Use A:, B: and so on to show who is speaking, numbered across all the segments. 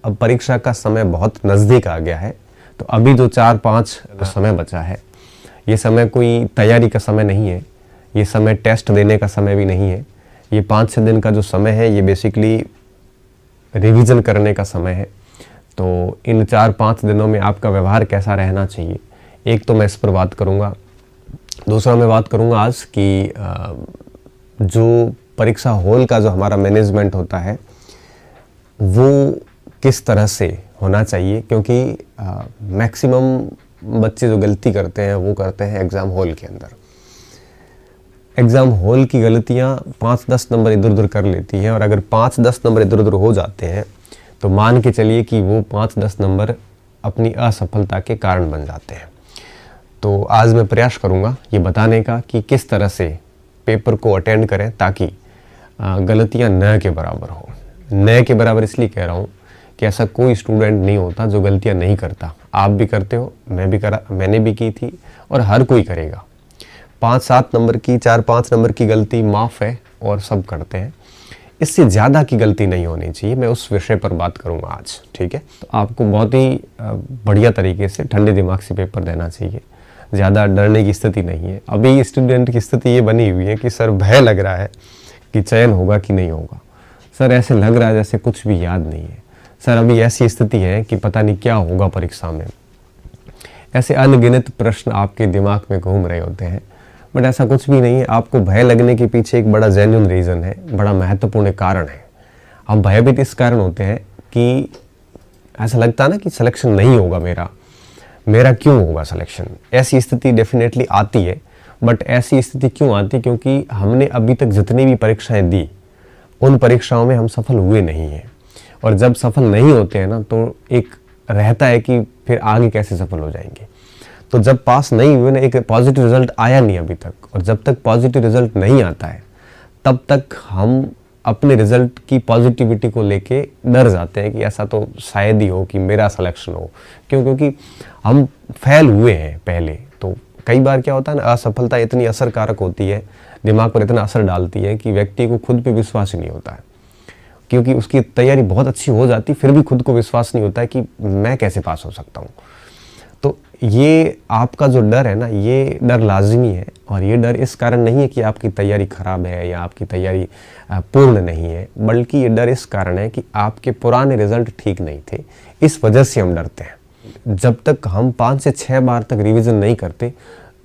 A: अब परीक्षा का समय बहुत नज़दीक आ गया है, तो अभी जो 4-5 समय बचा है, ये समय कोई तैयारी का समय नहीं है, ये समय टेस्ट देने का समय भी नहीं है। ये 5-6 दिन का जो समय है ये बेसिकली रिवीजन करने का समय है। तो इन 4-5 दिनों में आपका व्यवहार कैसा रहना चाहिए, एक तो मैं इस पर बात करूँगा। दूसरा मैं बात करूँगा आज कि जो परीक्षा हॉल का जो हमारा मैनेजमेंट होता है वो किस तरह से होना चाहिए, क्योंकि मैक्सिमम बच्चे जो गलती करते हैं वो करते हैं एग्ज़ाम हॉल के अंदर। एग्ज़ाम हॉल की गलतियां 5-10 नंबर इधर उधर कर लेती हैं, और अगर 5-10 नंबर इधर उधर हो जाते हैं तो मान के चलिए कि वो 5-10 नंबर अपनी असफलता के कारण बन जाते हैं। तो आज मैं प्रयास करूंगा ये बताने का कि किस तरह से पेपर को अटेंड करें ताकि गलतियां न के बराबर हो। न के बराबर इसलिए कह रहा हूँ कि ऐसा कोई स्टूडेंट नहीं होता जो गलतियां नहीं करता। आप भी करते हो, मैंने भी की थी, और हर कोई करेगा। 5-7 नंबर की, 4-5 नंबर की गलती माफ़ है और सब करते हैं। इससे ज़्यादा की गलती नहीं होनी चाहिए। मैं उस विषय पर बात करूँगा आज, ठीक है। तो आपको बहुत ही बढ़िया तरीके से ठंडे दिमाग से पेपर देना चाहिए, ज़्यादा डरने की स्थिति नहीं है। अभी स्टूडेंट की स्थिति ये बनी हुई है कि सर भय लग रहा है कि चयन होगा कि नहीं होगा, सर ऐसे लग रहा है जैसे कुछ भी याद नहीं है, सर अभी ऐसी स्थिति है कि पता नहीं क्या होगा परीक्षा में। ऐसे अनगिनत प्रश्न आपके दिमाग में घूम रहे होते हैं, बट ऐसा कुछ भी नहीं है। आपको भय लगने के पीछे एक बड़ा जेन्युइन रीज़न है, बड़ा महत्वपूर्ण कारण है। हम भयभीत इस कारण होते हैं कि ऐसा लगता है ना कि सिलेक्शन नहीं होगा मेरा क्यों होगा सिलेक्शन। ऐसी स्थिति डेफिनेटली आती है, बट ऐसी स्थिति क्यों आती है? क्योंकि हमने अभी तक जितनी भी परीक्षाएं दी उन परीक्षाओं में हम सफल हुए नहीं हैं, और जब सफल नहीं होते हैं ना तो एक रहता है कि फिर आगे कैसे सफल हो जाएंगे। तो जब पास नहीं हुए ना, एक पॉजिटिव रिजल्ट आया नहीं अभी तक, और जब तक पॉजिटिव रिजल्ट नहीं आता है तब तक हम अपने रिजल्ट की पॉजिटिविटी को लेके डर जाते हैं कि ऐसा तो शायद ही हो कि मेरा सिलेक्शन हो। क्योंकि हम फेल हुए हैं पहले। तो कई बार क्या होता है ना, असफलता इतनी असरकारक होती है, दिमाग पर इतना असर डालती है कि व्यक्ति को खुद पे विश्वास ही नहीं होता है, क्योंकि उसकी तैयारी बहुत अच्छी हो जाती फिर भी खुद को विश्वास नहीं होता है कि मैं कैसे पास हो सकता हूँ। तो ये आपका जो डर है ना, ये डर लाजमी है, और ये डर इस कारण नहीं है कि आपकी तैयारी खराब है या आपकी तैयारी पूर्ण नहीं है, बल्कि ये डर इस कारण है कि आपके पुराने रिजल्ट ठीक नहीं थे। इस वजह से हम डरते हैं। जब तक हम 5 से 6 बार तक रिवीजन नहीं करते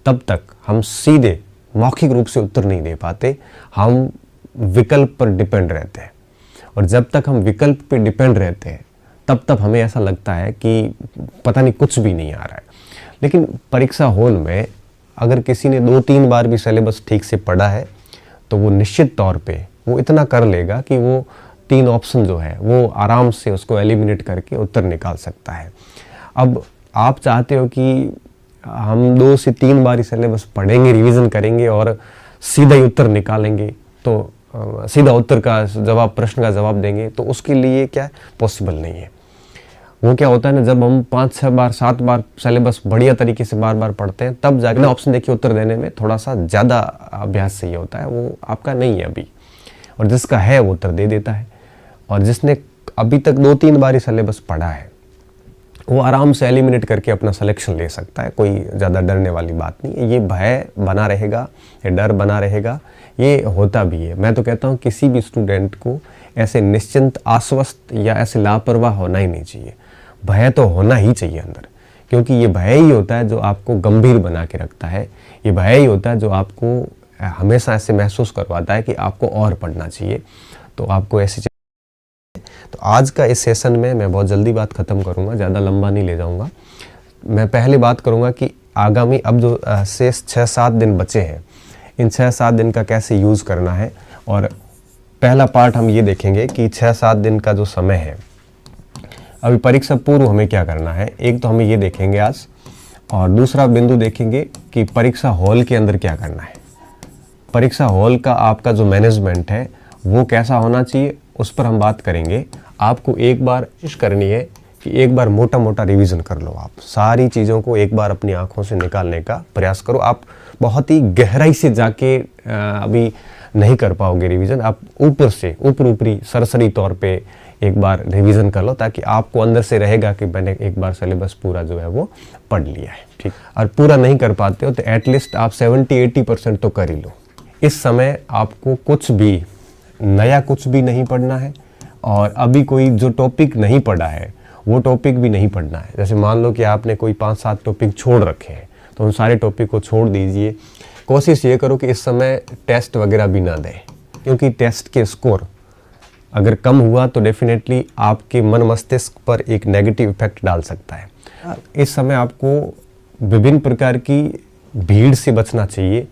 A: तब तक हम सीधे मौखिक रूप से उत्तर नहीं दे पाते, हम विकल्प पर डिपेंड रहते हैं। और जब तक हम विकल्प पर डिपेंड रहते हैं तब तक हमें ऐसा लगता है कि पता नहीं कुछ भी नहीं आ रहा है। लेकिन परीक्षा हॉल में अगर किसी ने 2-3 बार भी सिलेबस ठीक से पढ़ा है तो वो निश्चित तौर पे वो इतना कर लेगा कि वो 3 ऑप्शन जो है वो आराम से उसको एलिमिनेट करके उत्तर निकाल सकता है। अब आप चाहते हो कि हम 2 से 3 बार ही सिलेबस पढ़ेंगे, रिवीजन करेंगे और सीधा ही उत्तर निकालेंगे, तो सीधा उत्तर का जवाब, प्रश्न का जवाब देंगे, तो उसके लिए क्या पॉसिबल नहीं है। वो क्या होता है ना, जब हम 5-6 बार 7 बार सिलेबस बढ़िया तरीके से बार बार पढ़ते हैं तब जाके ना ऑप्शन देखिए उत्तर देने में थोड़ा सा ज़्यादा अभ्यास चाहिए होता है। वो आपका नहीं है अभी, और जिसका है वो उत्तर दे देता है। और जिसने अभी तक 2-3 बार ही सिलेबस पढ़ा है वो आराम से एलिमिनेट करके अपना सिलेक्शन ले सकता है। कोई ज़्यादा डरने वाली बात नहीं है। ये भय बना रहेगा, ये डर बना रहेगा, ये होता भी है। मैं तो कहता हूँ किसी भी स्टूडेंट को ऐसे निश्चिंत, आश्वस्त या ऐसे लापरवाह होना ही नहीं चाहिए। भय तो होना ही चाहिए अंदर, क्योंकि ये भय ही होता है जो आपको गंभीर बना के रखता है। ये भय ही होता है जो आपको हमेशा ऐसे महसूस करवाता है कि आपको और पढ़ना चाहिए। तो आपको ऐसी तो आज का इस सेशन में मैं बहुत जल्दी बात ख़त्म करूँगा, ज़्यादा लंबा नहीं ले जाऊँगा। मैं पहले बात करूँगा कि आगामी अब जो शेष 6-7 दिन बचे हैं, इन 6-7 दिन का कैसे यूज़ करना है। और पहला पार्ट हम ये देखेंगे कि 6-7 दिन का जो समय है, अभी परीक्षा पूर्व हमें क्या करना है। एक तो हमें ये देखेंगे आज, और दूसरा बिंदु देखेंगे कि परीक्षा हॉल के अंदर क्या करना है। परीक्षा हॉल का आपका जो मैनेजमेंट है वो कैसा होना चाहिए, उस पर हम बात करेंगे। आपको एक बार कोशिश करनी है कि एक बार मोटा मोटा रिवीजन कर लो। आप सारी चीज़ों को एक बार अपनी आंखों से निकालने का प्रयास करो। आप बहुत ही गहराई से जाके अभी नहीं कर पाओगे रिवीजन। आप ऊपर से ऊपरी सरसरी तौर पे एक बार रिवीजन कर लो, ताकि आपको अंदर से रहेगा कि मैंने एक बार सिलेबस पूरा जो है वो पढ़ लिया है। ठीक, और पूरा नहीं कर पाते हो तो एटलीस्ट आप 70-80% तो कर ही लो। इस समय आपको कुछ भी नया कुछ भी नहीं पढ़ना है, और अभी कोई जो टॉपिक नहीं पढ़ा है वो टॉपिक भी नहीं पढ़ना है। जैसे मान लो कि आपने कोई 5-7 टॉपिक छोड़ रखे हैं, तो उन सारे टॉपिक को छोड़ दीजिए। कोशिश ये करो कि इस समय टेस्ट वगैरह भी ना दें, क्योंकि टेस्ट के स्कोर अगर कम हुआ तो डेफिनेटली आपके मन मस्तिष्क पर एक नेगेटिव इफेक्ट डाल सकता है। इस समय आपको विभिन्न प्रकार की भीड़ से बचना चाहिए।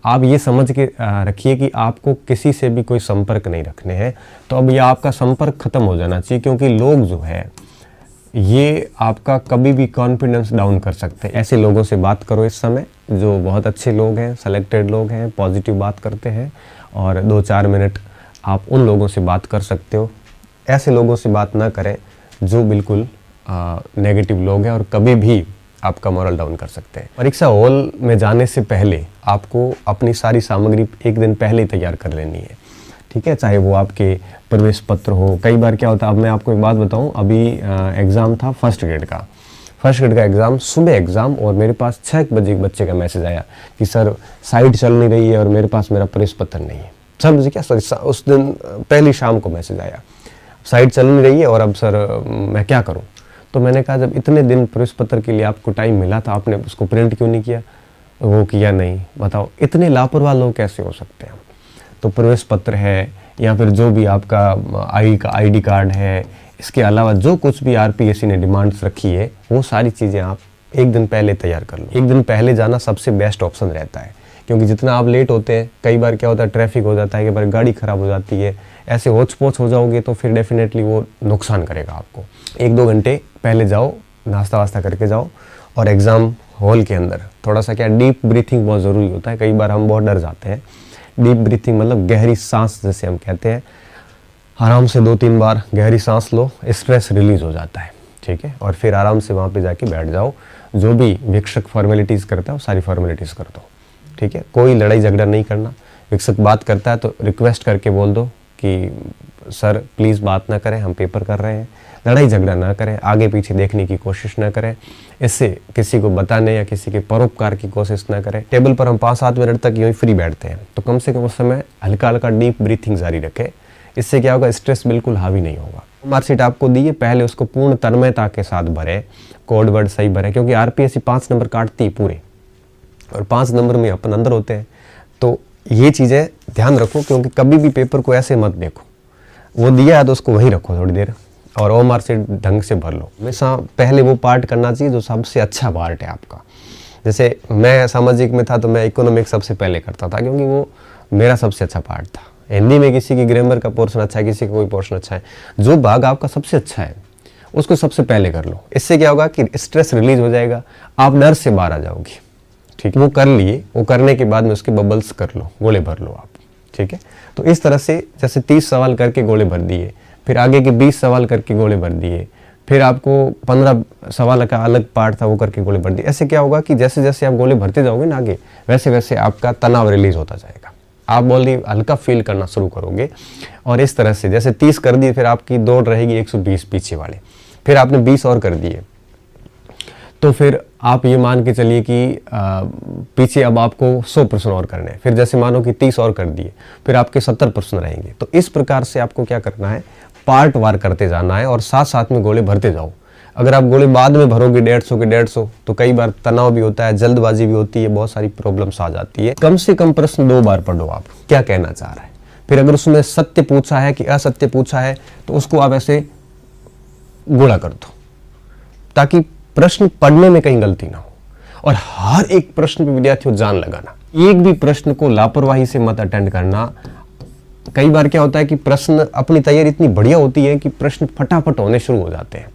A: आप ये समझ के रखिए कि आपको किसी से भी कोई संपर्क नहीं रखने हैं। तो अब ये आपका संपर्क खत्म हो जाना चाहिए, क्योंकि लोग जो है ये आपका कभी भी कॉन्फिडेंस डाउन कर सकते हैं। ऐसे लोगों से बात करो इस समय जो बहुत अच्छे लोग हैं, सेलेक्टेड लोग हैं, पॉजिटिव बात करते हैं, और 2-4 मिनट आप उन लोगों से बात कर सकते हो। ऐसे लोगों से बात ना करें जो बिल्कुल नेगेटिव लोग हैं और कभी भी आपका मोरल डाउन कर सकते हैं। परीक्षा हॉल में जाने से पहले आपको अपनी सारी सामग्री एक दिन पहले ही तैयार कर लेनी है। ठीक है, चाहे वो आपके प्रवेश पत्र हो। कई बार क्या होता है, अब मैं आपको एक बात बताऊं, अभी एग्ज़ाम था फर्स्ट ग्रेड का एग्ज़ाम, सुबह एग्ज़ाम, और मेरे पास 6 बजे एक बच्चे का मैसेज आया कि सर साइट चल नहीं रही है और मेरे पास मेरा प्रवेश पत्र नहीं है। 6 बजे क्या, सर उस दिन पहली शाम को मैसेज आया, साइट चल नहीं रही है और अब सर मैं क्या करूँ। तो मैंने कहा जब इतने दिन प्रवेश पत्र के लिए आपको टाइम मिला था, आपने उसको प्रिंट क्यों नहीं किया? वो किया नहीं। बताओ इतने लापरवाह लोग कैसे हो सकते हैं। तो प्रवेश पत्र है या फिर जो भी आपका आईडी कार्ड है, इसके अलावा जो कुछ भी आरपीएससी ने डिमांड्स रखी है वो सारी चीज़ें आप एक दिन पहले तैयार कर लो। एक दिन पहले जाना सबसे बेस्ट ऑप्शन रहता है, क्योंकि जितना आप लेट होते हैं, कई बार क्या होता है ट्रैफिक हो जाता है, कई बार गाड़ी ख़राब हो जाती है, ऐसे होच पोच हो जाओगे तो फिर डेफिनेटली वो नुकसान करेगा आपको। 1-2 घंटे पहले जाओ, नाश्ता वास्ता करके जाओ, और एग्ज़ाम हॉल के अंदर थोड़ा सा क्या डीप ब्रीथिंग बहुत ज़रूरी होता है। कई बार हम बहुत डर जाते हैं। डीप ब्रीथिंग मतलब गहरी सांस जैसे हम कहते हैं, आराम से 2-3 बार गहरी सांस लो, स्ट्रेस रिलीज हो जाता है। ठीक है, और फिर आराम से वहाँ पे जाके बैठ जाओ। जो भी शिक्षक फॉर्मेलिटीज़ करता है वो सारी फॉर्मेलिटीज़ कर दो। ठीक है, कोई लड़ाई झगड़ा नहीं करना। शिक्षक बात करता है तो रिक्वेस्ट करके बोल दो कि सर प्लीज़ बात ना करें, हम पेपर कर रहे हैं। लड़ाई झगड़ा ना करें, आगे पीछे देखने की कोशिश ना करें, इससे किसी को बताने या किसी के परोपकार की कोशिश ना करें। टेबल पर हम 5-7 मिनट तक यूँ ही फ्री बैठते हैं, तो कम से कम उस समय हल्का हल्का डीप ब्रीथिंग जारी रखें। इससे क्या होगा, स्ट्रेस बिल्कुल हावी नहीं होगा। मार्कशीट आपको दी है, पहले उसको पूर्ण तन्मयता के साथ भरें, कोड वर्ड सही भरें, क्योंकि आरपीएससी 5 नंबर काटती है पूरे, और 5 नंबर में अपन अंदर होते हैं। तो ये चीज़ें ध्यान रखो, क्योंकि कभी भी पेपर को ऐसे मत देखो, वो दिया है तो उसको वहीं रखो थोड़ी देर, और ओ मार्कशीट ढंग से भर लो। हमेशा पहले वो पार्ट करना चाहिए जो सबसे अच्छा पार्ट है आपका। जैसे मैं सामाजिक में था तो मैं इकोनॉमिक्स सबसे पहले करता था, क्योंकि वो मेरा सबसे अच्छा पार्ट था। हिंदी में किसी की ग्रामर का पोर्शन अच्छा है, किसी का कोई पोर्शन अच्छा है, जो भाग आपका सबसे अच्छा है उसको सबसे पहले कर लो। इससे क्या होगा कि स्ट्रेस रिलीज हो जाएगा, आप डर से बाहर आ जाओगे। ठीक है, वो कर लिए, वो करने के बाद में उसके बबल्स कर लो, गोले भर लो आप। ठीक है, तो इस तरह से जैसे 30 सवाल करके गोले भर दिए, फिर आगे के 20 सवाल करके गोले भर दिए, फिर आपको 15 सवाल का अलग पार्ट था वो करके गोले भर दिए। ऐसे क्या होगा कि जैसे जैसे आप गोले भरते जाओगे ना आगे, वैसे वैसे आपका तनाव रिलीज होता जाएगा, आप बॉडी हल्का फील करना शुरू करोगे। और इस तरह से जैसे 30 कर दिए, फिर आपकी दौड़ रहेगी 120 पीछे वाले, फिर आपने 20 और कर दिए, तो फिर आप ये मान के चलिए कि पीछे अब आपको 100 प्रश्न और करने हैं। फिर जैसे मानो कि 30 और कर दिए, फिर आपके 70 प्रश्न रहेंगे। तो इस प्रकार से आपको क्या करना है, पार्ट वार करते जाना है, और साथ साथ में गोले भरते जाओ। अगर आप गोले बाद में भरोगे 150 के 150, तो कई बार तनाव भी होता है, जल्दबाजी भी होती है, बहुत सारी प्रॉब्लम्स आ जाती है। कम से कम प्रश्न 2 बार पढ़ो, आप क्या कहना चाह रहा है। फिर अगर उसमें सत्य पूछा है कि असत्य पूछा है, तो उसको आप ऐसे गुणा कर दो, ताकि प्रश्न पढ़ने में कहीं गलती ना हो। और हर एक प्रश्न पे विद्यार्थियों जान लगाना, एक भी प्रश्न को लापरवाही से मत अटेंड करना। कई बार क्या होता है कि प्रश्न अपनी तैयारी इतनी बढ़िया होती है कि प्रश्न फटाफट होने शुरू हो जाते हैं,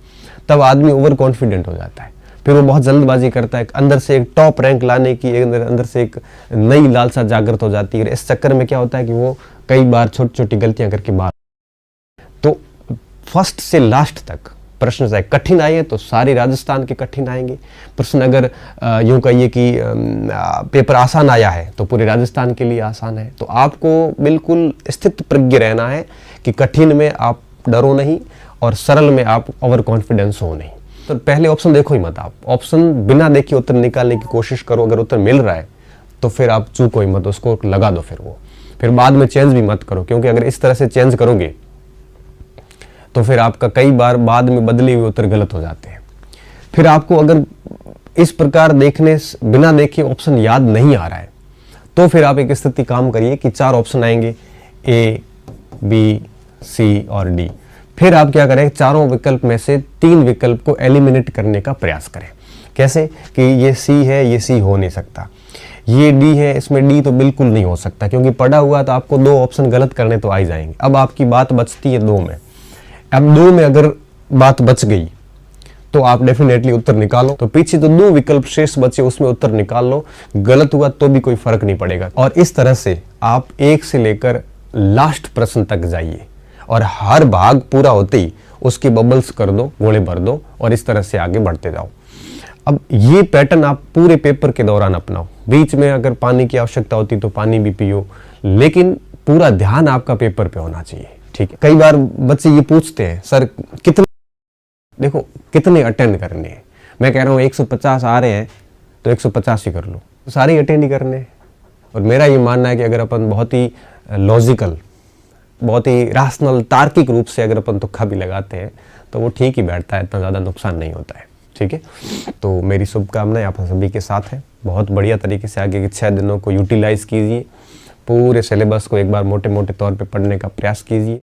A: तब आदमी ओवर कॉन्फिडेंट हो जाता है, फिर वो बहुत जल्दबाजी करता है, अंदर से एक टॉप रैंक लाने की अंदर से एक नई लालसा जागृत हो जाती है। इस चक्कर में क्या होता है कि वो कई बार छोटी छोटी गलतियां करके बाहर। तो फर्स्ट से लास्ट तक प्रश्न चाहे कठिन आए तो सारे राजस्थान के कठिन आएंगे। प्रश्न अगर यूं कहिए कि पेपर आसान आया है तो पूरे राजस्थान के लिए आसान है। तो आपको बिल्कुल स्थित प्रज्ञ रहना है कि कठिन में आप डरो नहीं और सरल में आप ओवर कॉन्फिडेंस हो नहीं। तो पहले ऑप्शन देखो ही मत, आप ऑप्शन बिना देखे उत्तर निकालने की कोशिश करो। अगर उत्तर मिल रहा है तो फिर आप चूको ही मत, उसको लगा दो। फिर बाद में चेंज भी मत करो, क्योंकि अगर इस तरह से चेंज करोगे तो फिर आपका कई बार बाद में बदले हुए उत्तर गलत हो जाते हैं। फिर आपको अगर इस प्रकार बिना देखे ऑप्शन याद नहीं आ रहा है तो फिर आप एक स्थिति काम करिए कि 4 ऑप्शन आएंगे, ए, बी, सी और डी। फिर आप क्या करें, चारों विकल्प में से 3 विकल्प को एलिमिनेट करने का प्रयास करें। कैसे कि ये सी है, ये सी हो नहीं सकता, ये डी है, इसमें डी तो बिल्कुल नहीं हो सकता, क्योंकि पढ़ा हुआ तो आपको 2 ऑप्शन गलत करने तो आ ही जाएंगे। अब आपकी बात बचती है 2 में। अब 2 में अगर बात बच गई तो आप डेफिनेटली उत्तर निकालो। तो पीछे तो 2 विकल्प शेष बचे, उसमें उत्तर निकाल लो। गलत हुआ तो भी कोई फर्क नहीं पड़ेगा। और इस तरह से आप 1 से लेकर लास्ट प्रश्न तक जाइए और हर भाग पूरा होते ही उसकी बबल्स कर दो, गोले भर दो और इस तरह से आगे बढ़ते जाओ। अब ये पैटर्न आप पूरे पेपर के दौरान अपनाओ। बीच में अगर पानी की आवश्यकता होती तो पानी भी पियो, लेकिन पूरा ध्यान आपका पेपर पे होना चाहिए। ठीक है। कई बार बच्चे ये पूछते हैं, सर कितने अटेंड करने हैं। मैं कह रहा हूँ 150 आ रहे हैं तो 150 ही कर लो, सारे अटेंड ही करने हैं। और मेरा ये मानना है कि अगर अपन बहुत ही लॉजिकल, बहुत ही रैशनल, तार्किक रूप से अगर अपन तुक्का भी लगाते हैं तो वो ठीक ही बैठता है, इतना ज़्यादा नुकसान नहीं होता है। ठीक है। तो मेरी शुभकामनाएं आप सभी के साथ है। बहुत बढ़िया तरीके से आगे के 6 दिनों को यूटिलाइज कीजिए। पूरे सिलेबस को एक बार मोटे मोटे तौर पे पढ़ने का प्रयास कीजिए।